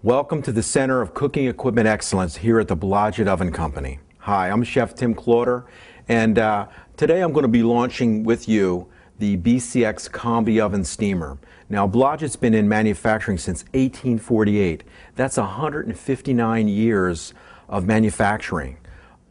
Welcome to the Center of Cooking Equipment Excellence here at the Blodgett Oven Company. Hi, I'm Chef Tim Clorter, and today I'm going to be launching with you the BCX Combi Oven Steamer. Now, Blodgett's been in manufacturing since 1848. That's 159 years of manufacturing.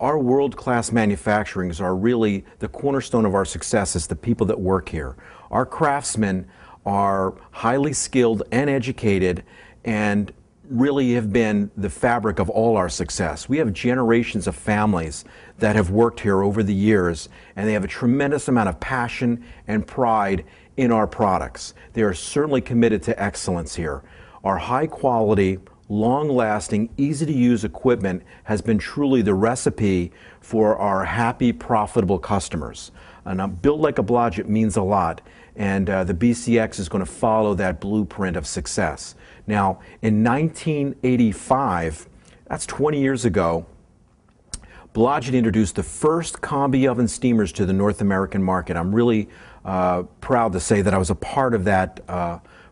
Our world-class manufacturings are really the cornerstone of our success is the people that work here. Our craftsmen are highly skilled and educated and really have been the fabric of all our success. We have generations of families that have worked here over the years, and they have a tremendous amount of passion and pride in our products. They are certainly committed to excellence here. Our high quality, long-lasting, easy-to-use equipment has been truly the recipe for our happy, profitable customers. And built like a Blodgett means a lot, and the BCX is going to follow that blueprint of success. Now, in 1985, that's 20 years ago, Blodgett introduced the first combi oven steamers to the North American market. I'm really proud to say that I was a part of that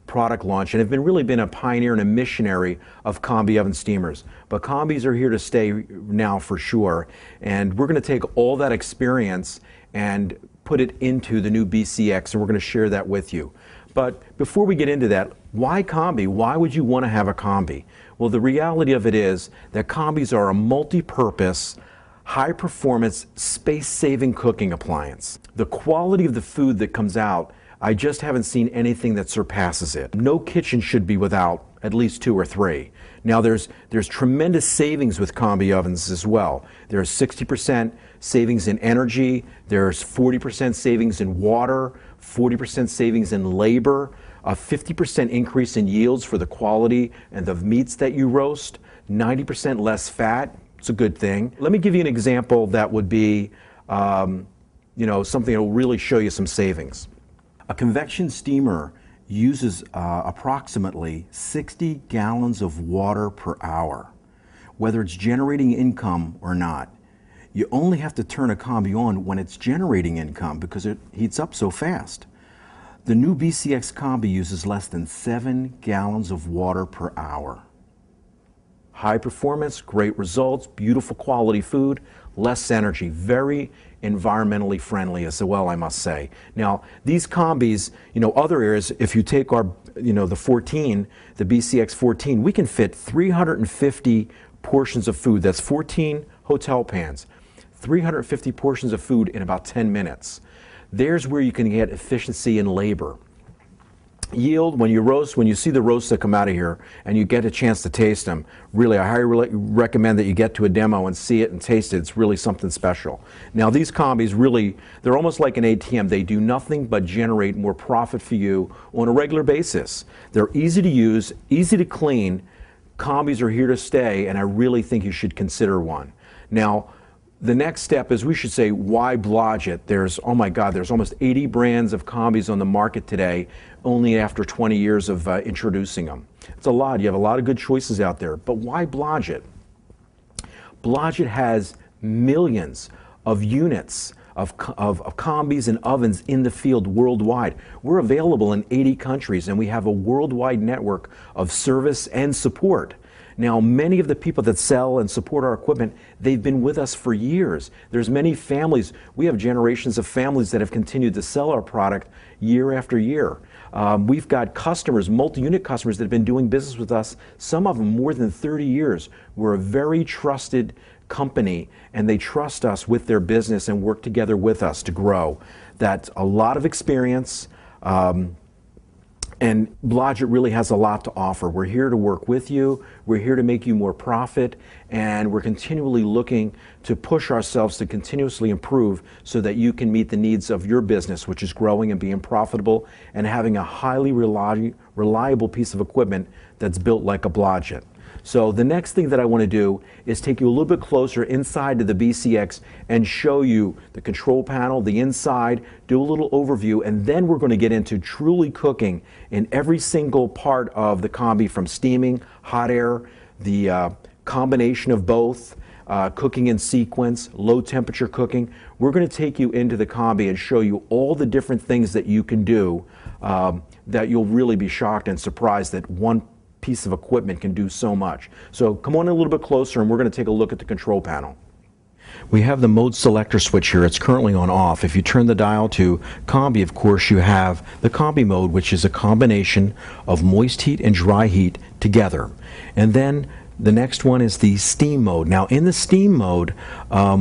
product launch and have really been a pioneer and a missionary of combi oven steamers. But combis are here to stay now for sure, and we're going to take all that experience and put it into the new BCX, and we're going to share that with you. But before we get into that, why combi? Why would you want to have a combi? Well, the reality of it is that combis are a multi-purpose, high-performance, space-saving cooking appliance. The quality of the food that comes out, I just haven't seen anything that surpasses it. No kitchen should be without at least 2 or 3. Now there's tremendous savings with combi ovens as well. There's 60% savings in energy, there's 40% savings in water, 40% savings in labor, a 50% increase in yields for the quality and the meats that you roast, 90% less fat. It's a good thing. Let me give you an example that would be something that will really show you some savings. A convection steamer uses approximately 60 gallons of water per hour, whether it's generating income or not. You only have to turn a combi on when it's generating income because it heats up so fast. The new BCX combi uses less than 7 gallons of water per hour. High performance, great results, beautiful quality food, less energy, very environmentally friendly as well, I must say. Now, these combis, other areas, if you take our, the 14, the BCX 14, we can fit 350 portions of food. That's 14 hotel pans, 350 portions of food in about 10 minutes. There's where you can get efficiency in labor. Yield, when you roast, when you see the roasts that come out of here and you get a chance to taste them, really, I highly recommend that you get to a demo and see it and taste it. It's really something special. Now, these combis really, they're almost like an ATM. They do nothing but generate more profit for you on a regular basis. They're easy to use, easy to clean. Combis are here to stay, and I really think you should consider one. Now, the next step is we should say, why Blodgett? There's, oh my God, there's almost 80 brands of combis on the market today, only after 20 years of introducing them. It's a lot. You have a lot of good choices out there. But why Blodgett? Blodgett has millions of units of combis and ovens in the field worldwide. We're available in 80 countries, and we have a worldwide network of service and support. Now, many of the people that sell and support our equipment, they've been with us for years. There's many families. We have generations of families that have continued to sell our product year after year. We've got customers, multi-unit customers that have been doing business with us, some of them more than 30 years. We're a very trusted company, and they trust us with their business and work together with us to grow. That's a lot of experience. And Blodgett really has a lot to offer. We're here to work with you, we're here to make you more profit, and we're continually looking to push ourselves to continuously improve so that you can meet the needs of your business, which is growing and being profitable and having a highly reliable piece of equipment that's built like a Blodgett. So the next thing that I want to do is take you a little bit closer inside to the BCX and show you the control panel, the inside, do a little overview, and then we're going to get into truly cooking in every single part of the combi, from steaming, hot air, the combination of both, cooking in sequence, low temperature cooking. We're going to take you into the combi and show you all the different things that you can do that you'll really be shocked and surprised that one piece of equipment can do so much. So come on in a little bit closer and we're going to take a look at the control panel. We have the mode selector switch here. It's currently on off. If you turn the dial to combi, of course, you have the combi mode, which is a combination of moist heat and dry heat together. And then the next one is the steam mode. Now in the steam mode,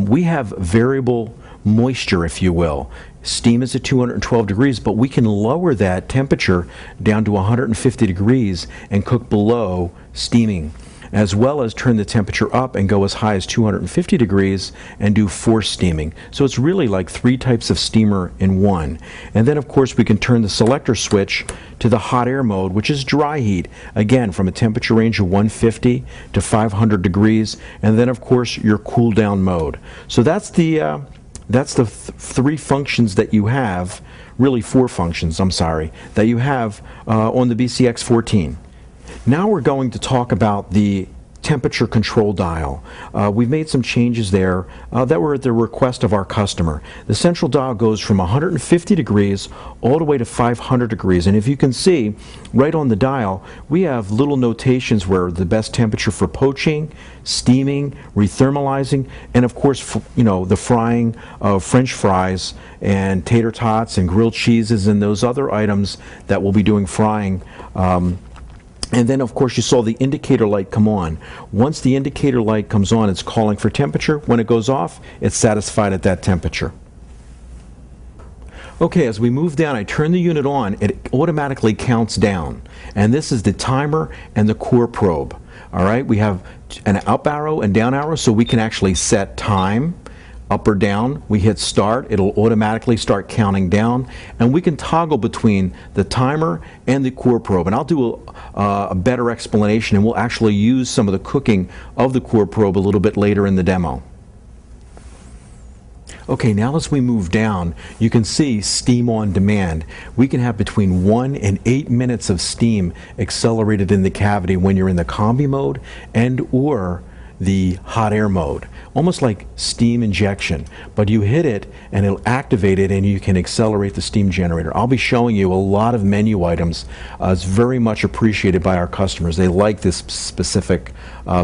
we have variable moisture, if you will. Steam is at 212 degrees, but we can lower that temperature down to 150 degrees and cook below steaming, as well as turn the temperature up and go as high as 250 degrees and do forced steaming. So it's really like 3 types of steamer in one. And then of course we can turn the selector switch to the hot air mode, which is dry heat, again from a temperature range of 150 to 500 degrees, and then of course your cool down mode. So that's the 3 functions that you have, really 4 functions, I'm sorry, that you have on the BCX14. Now we're going to talk about the temperature control dial. We've made some changes there that were at the request of our customer. The central dial goes from 150 degrees all the way to 500 degrees, and if you can see right on the dial we have little notations where the best temperature for poaching, steaming, rethermalizing, and of course the frying of French fries and tater tots and grilled cheeses and those other items that we'll be doing frying. And then of course you saw the indicator light come on. Once the indicator light comes on, it's calling for temperature. When it goes off, it's satisfied at that temperature. Okay, as we move down, I turn the unit on, it automatically counts down. And this is the timer and the core probe. All right, we have an up arrow and down arrow, so we can actually set time. Up or down, we hit start, it'll automatically start counting down, and we can toggle between the timer and the core probe. And I'll do a better explanation, and we'll actually use some of the cooking of the core probe a little bit later in the demo. Okay, now as we move down, you can see steam on demand. We can have between 1 and 8 minutes of steam accelerated in the cavity when you're in the combi mode and or the hot air mode, almost like steam injection, but you hit it and it'll activate it and you can accelerate the steam generator. I'll be showing you a lot of menu items. It's very much appreciated by our customers. They like this specific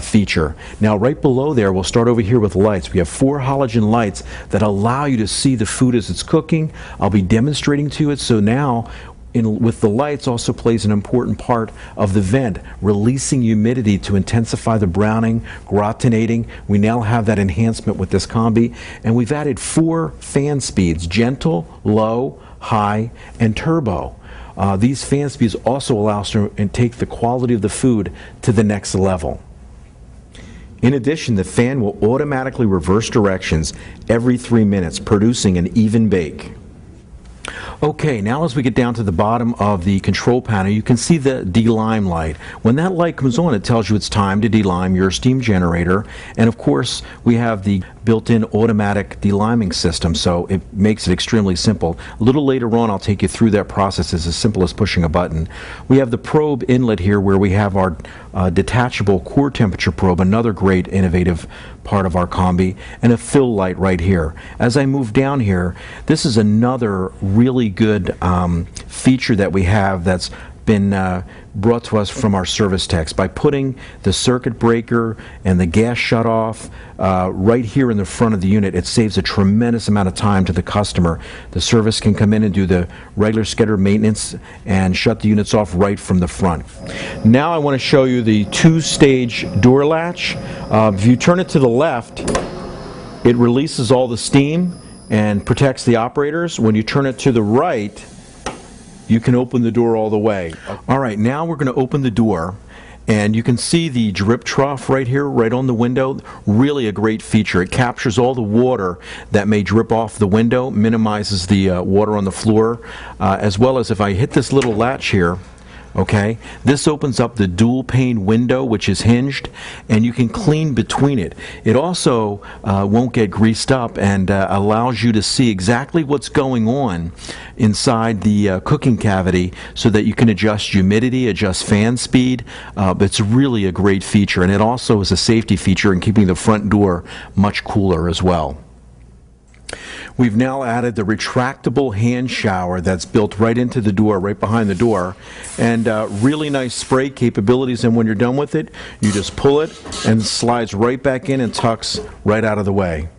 feature. Now right below there, we'll start over here with lights. We have 4 halogen lights that allow you to see the food as it's cooking. I'll be demonstrating to it, so now with the lights also plays an important part of the vent, releasing humidity to intensify the browning, gratinating. We now have that enhancement with this combi, and we've added 4 fan speeds: gentle, low, high, and turbo. These fan speeds also allow us to take the quality of the food to the next level. In addition, the fan will automatically reverse directions every 3 minutes, producing an even bake. Okay, now as we get down to the bottom of the control panel, you can see the delime light. When that light comes on, it tells you it's time to delime your steam generator. And of course, we have the built-in automatic deliming system, so it makes it extremely simple. A little later on, I'll take you through that process. It's as simple as pushing a button. We have the probe inlet here where we have our detachable core temperature probe, another great innovative part of our combi, and a fill light right here. As I move down here, this is another really good feature that we have that's been brought to us from our service techs. By putting the circuit breaker and the gas shutoff right here in the front of the unit, it saves a tremendous amount of time to the customer. The service can come in and do the regular scheduled maintenance and shut the units off right from the front. Now I want to show you the 2-stage door latch. If you turn it to the left, it releases all the steam and protects the operators. When you turn it to the right, you can open the door all the way. All right, now we're going to open the door, and you can see the drip trough right here, right on the window. Really a great feature. It captures all the water that may drip off the window, minimizes the water on the floor, as well as if I hit this little latch here, okay, this opens up the dual pane window, which is hinged, and you can clean between it. It also won't get greased up and allows you to see exactly what's going on inside the cooking cavity so that you can adjust humidity, adjust fan speed. It's really a great feature, and it also is a safety feature in keeping the front door much cooler as well. We've now added the retractable hand shower that's built right into the door, right behind the door, and really nice spray capabilities, and when you're done with it, you just pull it and it slides right back in and tucks right out of the way.